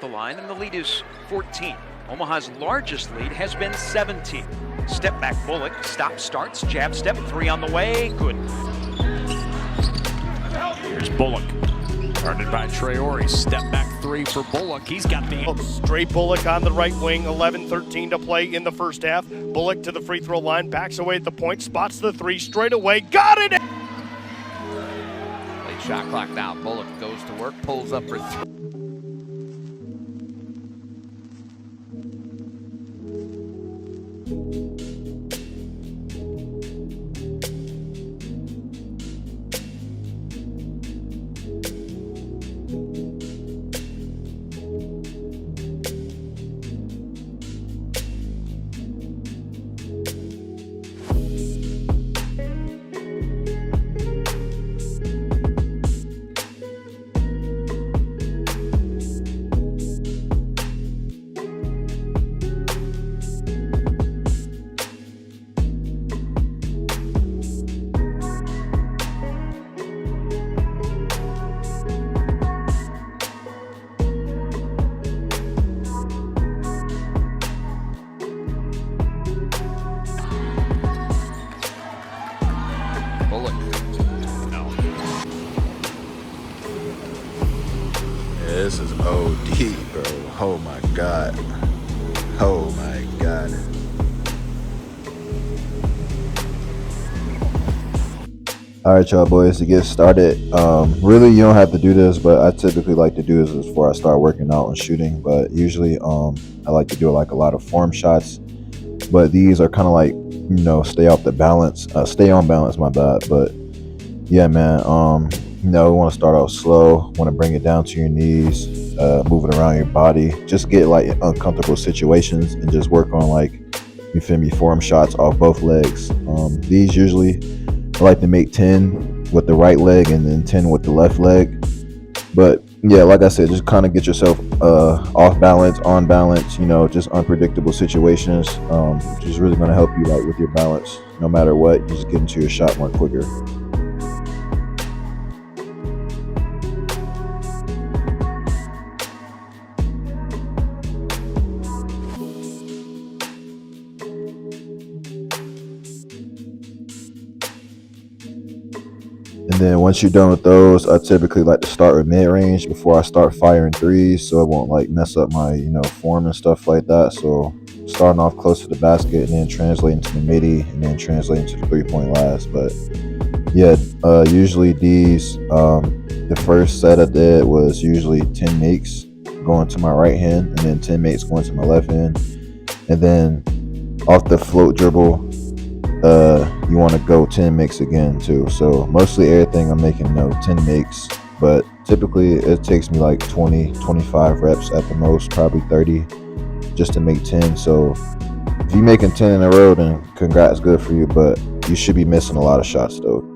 the line, and the lead is 14. Omaha's largest lead has been 17. Step back Bullock, stop, starts, jab step, 3 on the way, good. Here's Bullock, guarded by Traore. Step back 3 for Bullock. He's got the straight Bullock on the right wing. 11-13 to play in the first half. Bullock to the free throw line, backs away at the point, spots the 3 straight away, got it. Late shot clock now. Bullock goes to work, pulls up for 3. This is OD, bro. Oh my God. Oh my God. All right, y'all boys, to get started, really you don't have to do this, but I typically like to do this before I start working out and shooting. But usually I like to do like a lot of form shots, but these are kind of like, you know, stay on balance, my bad. But yeah, man, you know, we want to start off slow, want to bring it down to your knees, move it around your body, just get like uncomfortable situations and just work on, like, you feel me, form shots off both legs. These usually I like to make 10 with the right leg and then 10 with the left leg. But yeah, like I said, just kind of get yourself off balance, on balance, you know, just unpredictable situations, which is really going to help you like with your balance. No matter what, you just get into your shot more quicker. And then once you're done with those, I typically like to start with mid-range before I start firing threes, so it won't like mess up my, you know, form and stuff like that. So starting off close to the basket and then translating to the midi and then translating to the three-point last. But yeah, usually these, the first set I did was usually 10 makes going to my right hand and then 10 makes going to my left hand. And then off the float dribble, you want to go 10 makes again too. So mostly everything I'm making, you know, 10 makes, but typically it takes me like 20-25 reps at the most, probably 30 just to make 10. So if you're making 10 in a row, then congrats, good for you, but you should be missing a lot of shots though.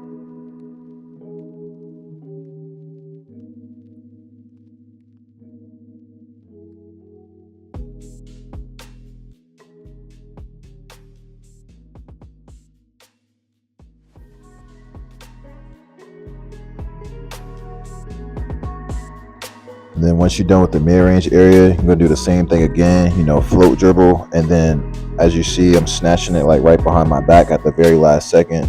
And then once you're done with the mid-range area, you're gonna do the same thing again, you know, float dribble. And then as you see, I'm snatching it like right behind my back at the very last second.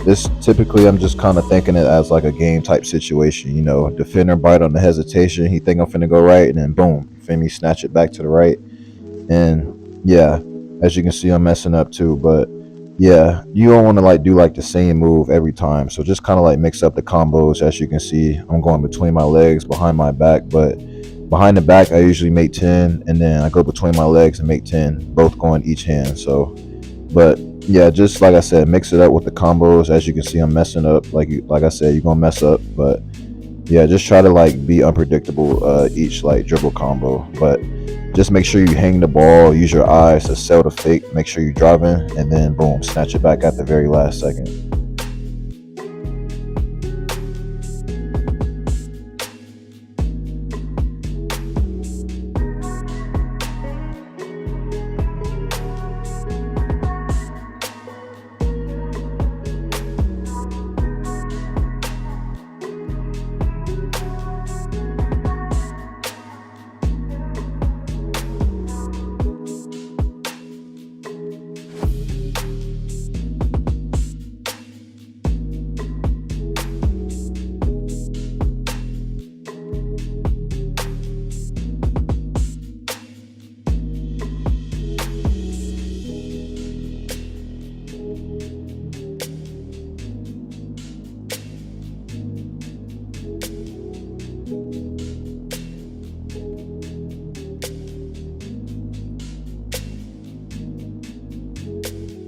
This typically, I'm just kind of thinking it as like a game type situation, you know, defender bite on the hesitation. He think I'm finna go right, and then boom, you feel me, snatch it back to the right. And yeah, as you can see, I'm messing up too, but yeah, you don't want to like do like the same move every time. So just kind of like mix up the combos. As you can see, I'm going between my legs, behind my back, but behind the back, I usually make 10, and then I go between my legs and make 10, both going each hand. So, but yeah, just like I said, mix it up with the combos. As you can see, I'm messing up. Like I said, you're gonna mess up, but yeah, just try to like be unpredictable each like dribble combo. But just make sure you hang the ball, use your eyes to sell the fake, make sure you're driving, and then boom, snatch it back at the very last second.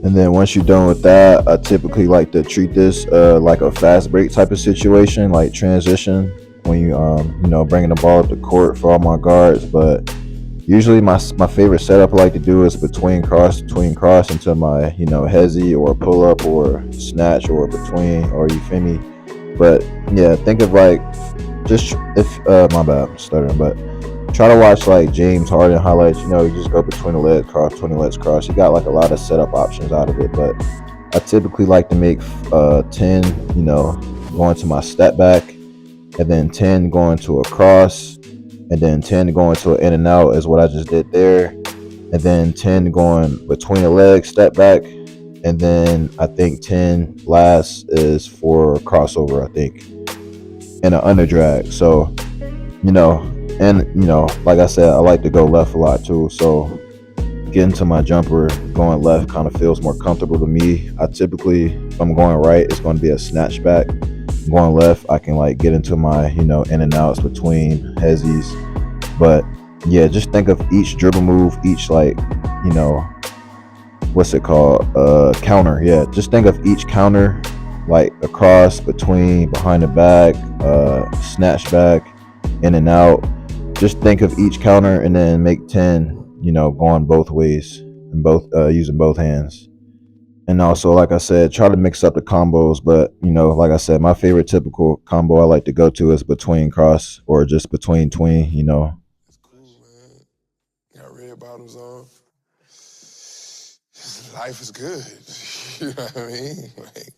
And then once you're done with that, I typically like to treat this like a fast break type of situation, like transition when you bringing the ball up the court for all my guards. But usually my favorite setup I like to do is between cross into my hezzy or pull up or snatch or between, or you feel me. But yeah, think of like just if my bad, I'm stuttering, but try to watch like James Harden highlights. You just go between the legs cross, 20 legs cross. You got like a lot of setup options out of it. But I typically like to make 10, going to my step back, and then 10 going to a cross, and then 10 going to an in and out is what I just did there, and then 10 going between the legs, step back, and then I think 10 last is for crossover, I think, and an under drag. So, like I said, I like to go left a lot too. So getting to my jumper going left kind of feels more comfortable to me. I typically, if I'm going right, it's going to be a snatch back. Going left, I can like get into my in and outs between hezzies. But yeah, just think of each dribble move, each what's it called, counter. Yeah, just think of each counter like a cross, between, behind the back, snatch back, in and out. Just think of each counter and then make 10 going both ways and both using both hands. And also, like I said, try to mix up the combos. But, like I said, my favorite typical combo I like to go to is between cross or just between tween. It's cool, man. Got red bottoms on. Life is good. You know what I mean? Like,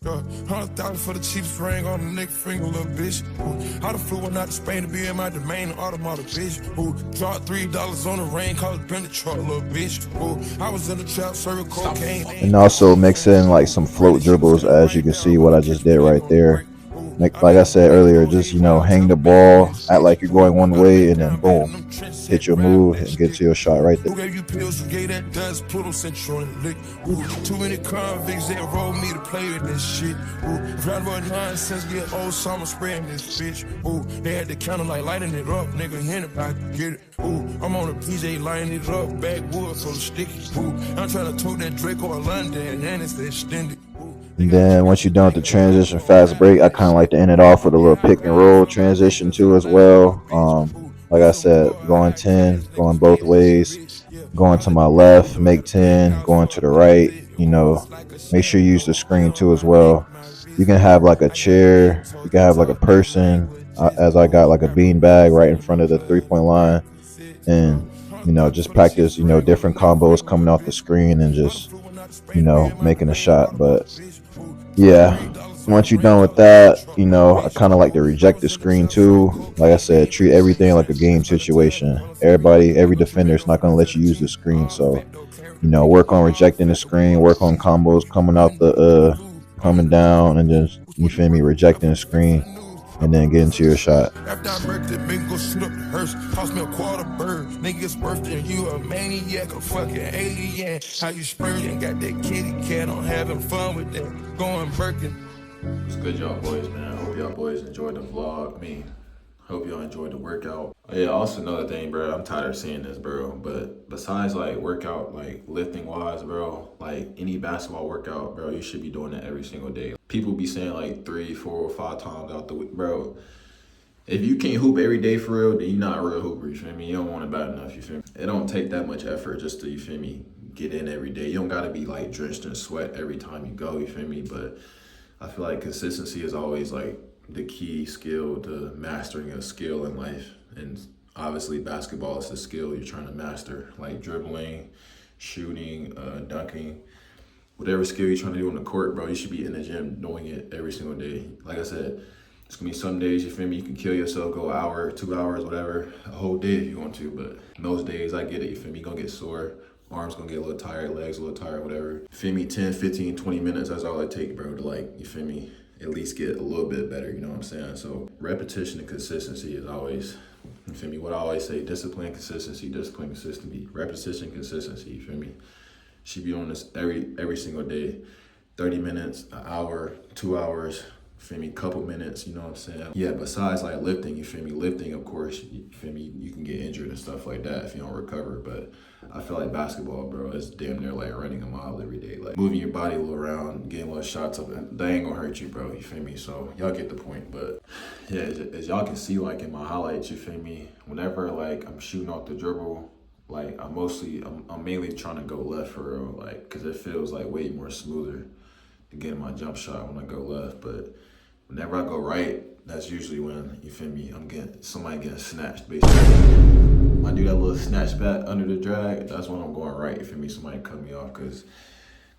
100,000 for the cheapest ring on the neck finger, little bitch. Ooh, I done flew one out to Spain to be in my domain, automotive bitch. Ooh, dropped $3 on the rain, cause it been the truck, little bitch. Ooh, I was in the trap, serving cocaine. And also mix in like some float dribbles, as you can see what I just did right there. Like I said earlier, just hang the ball, act like you're going one way, and then boom, hit your move and get to your shot right there. Who gave you pills? Who gave that dust? Pluto Central in the lick. Ooh, too many convicts that rolled me to play with this shit. Ooh, round about nonsense, get old summer spraying this bitch. Ooh, they had the counter like lighting it up, nigga. Anybody can get it. Ooh, I'm on a PJ lighting it up, backwood full of sticky. Ooh, I'm trying to tote that Draco or London, and it's extended. And then once you're done with the transition fast break, I kind of like to end it off with a little pick and roll transition too as well. Like I said, going 10, going both ways, going to my left, make 10, going to the right, make sure you use the screen too as well. You can have like a chair, you can have like a person, as I got like a bean bag right in front of the 3-point line, and just practice, different combos coming off the screen and just, making a shot. But yeah, once you're done with that, I kind of like to reject the screen too. Like I said, treat everything like a game situation. Every defender is not going to let you use the screen. So, work on rejecting the screen, work on combos coming down, and just, you feel me, rejecting the screen, and then get into your shot. After I murked it, make go shoot up the hearse. Cost me a quarter bird. Niggas worse than you, a maniac, a fucking alien. How you spurting? Got that kitty cat on having fun with that. Going Birkin. What's good, y'all boys, man? I hope y'all boys enjoyed the vlog. Hope y'all enjoyed the workout. Oh, yeah, also another thing, bro. I'm tired of seeing this, bro. But besides, like, workout, like, lifting-wise, bro, like, any basketball workout, bro, you should be doing that every single day. People be saying, like, 3, 4, 5 times out the week. Bro, if you can't hoop every day for real, then you're not a real hooper, you feel me? You don't want it bad enough, you feel me? It don't take that much effort just to, you feel me, get in every day. You don't got to be, like, drenched in sweat every time you go, you feel me? But I feel like consistency is always, like, the key skill to mastering a skill in life. And obviously basketball is the skill you're trying to master, like dribbling, shooting, dunking, whatever skill you're trying to do on the court, bro. You should be in the gym doing it every single day. Like I said, it's gonna be some days, you feel me, you can kill yourself, go an hour, 2 hours, whatever, a whole day if you want to. But most days, I get it, you feel me, you're gonna get sore, arms gonna get a little tired, legs a little tired, whatever. You feel me, 10, 15, 20 minutes, that's all it takes, bro, to, like, you feel me, at least get a little bit better, you know what I'm saying? So repetition and consistency is always, you feel me, what I always say, discipline, consistency, repetition, consistency, you feel me? Should be on this every single day, 30 minutes, an hour, 2 hours, feel me, couple minutes, you know what I'm saying? Yeah, besides like lifting, you feel me, lifting, of course, you feel me, you can get injured and stuff like that if you don't recover, but I feel like basketball, bro, is damn near like running a mile every day. Like moving your body a little around, getting little shots up, they ain't gonna hurt you, bro, you feel me? So y'all get the point. But yeah, as y'all can see, like in my highlights, you feel me, whenever like I'm shooting off the dribble, like I'm mainly trying to go left for real, like, cause it feels like way more smoother to get my jump shot when I go left. But whenever I go right, that's usually when, you feel me, I'm getting somebody getting snatched basically. When I do that little snatch back under the drag, that's when I'm going right, you feel me, somebody cut me off, cause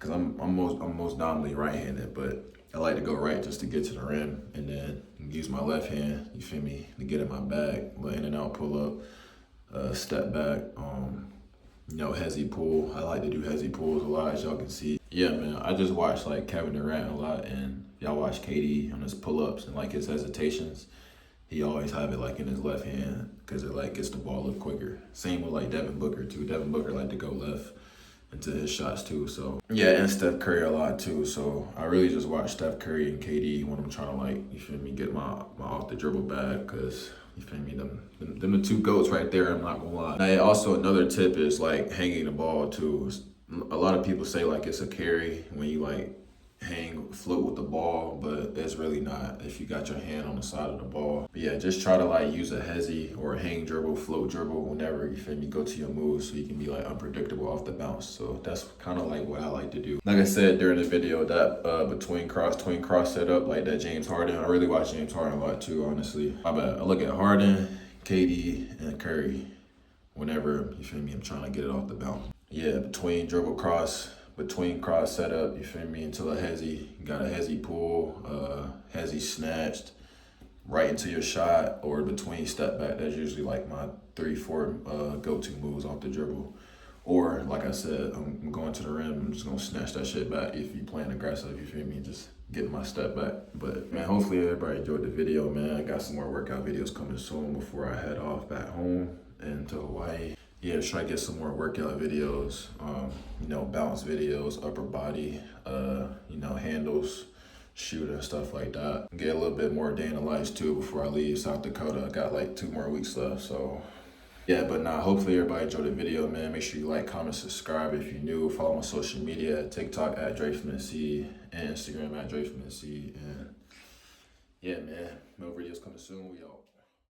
I'm most dominantly right-handed, but I like to go right just to get to the rim and then use my left hand, you feel me, to get in my bag, little in and out pull up, step back, you know, hezzy pull. I like to do hezzy pulls a lot, as y'all can see. Yeah, man, I just watch like Kevin Durant a lot, and y'all watch KD on his pull-ups and like his hesitations. He always have it like in his left hand because it like gets the ball up quicker. Same with like Devin Booker too. Devin Booker like to go left into his shots too. So yeah, and Steph Curry a lot too. So I really just watch Steph Curry and KD when I'm trying to like, you feel me, get my off the dribble bag, because you feel me, them the two goats right there, I'm not gonna lie. And also another tip is like hanging the ball too. A lot of people say like it's a carry when you like float with the ball, but it's really not if you got your hand on the side of the ball. But yeah, just try to like use a hezzy or a hang dribble, float dribble whenever, you feel me, go to your moves, so you can be like unpredictable off the bounce. So that's kind of like what I like to do. Like I said during the video, that between cross setup, like that James Harden, I really watch James Harden a lot too, honestly. My bad. I look at Harden, KD, and Curry whenever, you feel me, I'm trying to get it off the bounce. Yeah, between cross setup, you feel me, until a hezzy, you got a hezzy pull, hezzy snatched right into your shot, or between step back. That's usually like my 3-4 go-to moves off the dribble. Or like I said, I'm going to the rim, I'm just gonna snatch that shit back if you playing aggressive, you feel me, just getting my step back. But man, hopefully everybody enjoyed the video, man. I got some more workout videos coming soon before I head off back home and to Hawaii. Yeah, try to get some more workout videos, you know, balance videos, upper body, you know, handles, shooting, stuff like that. Get a little bit more day in the life too before I leave South Dakota. I got like 2 more weeks left, so yeah. But nah, hopefully everybody enjoyed the video, man. Make sure you like, comment, subscribe if you're new. Follow my social media, TikTok at Drefromnc and Instagram at Drefromnc. And yeah, man, more videos coming soon. We out.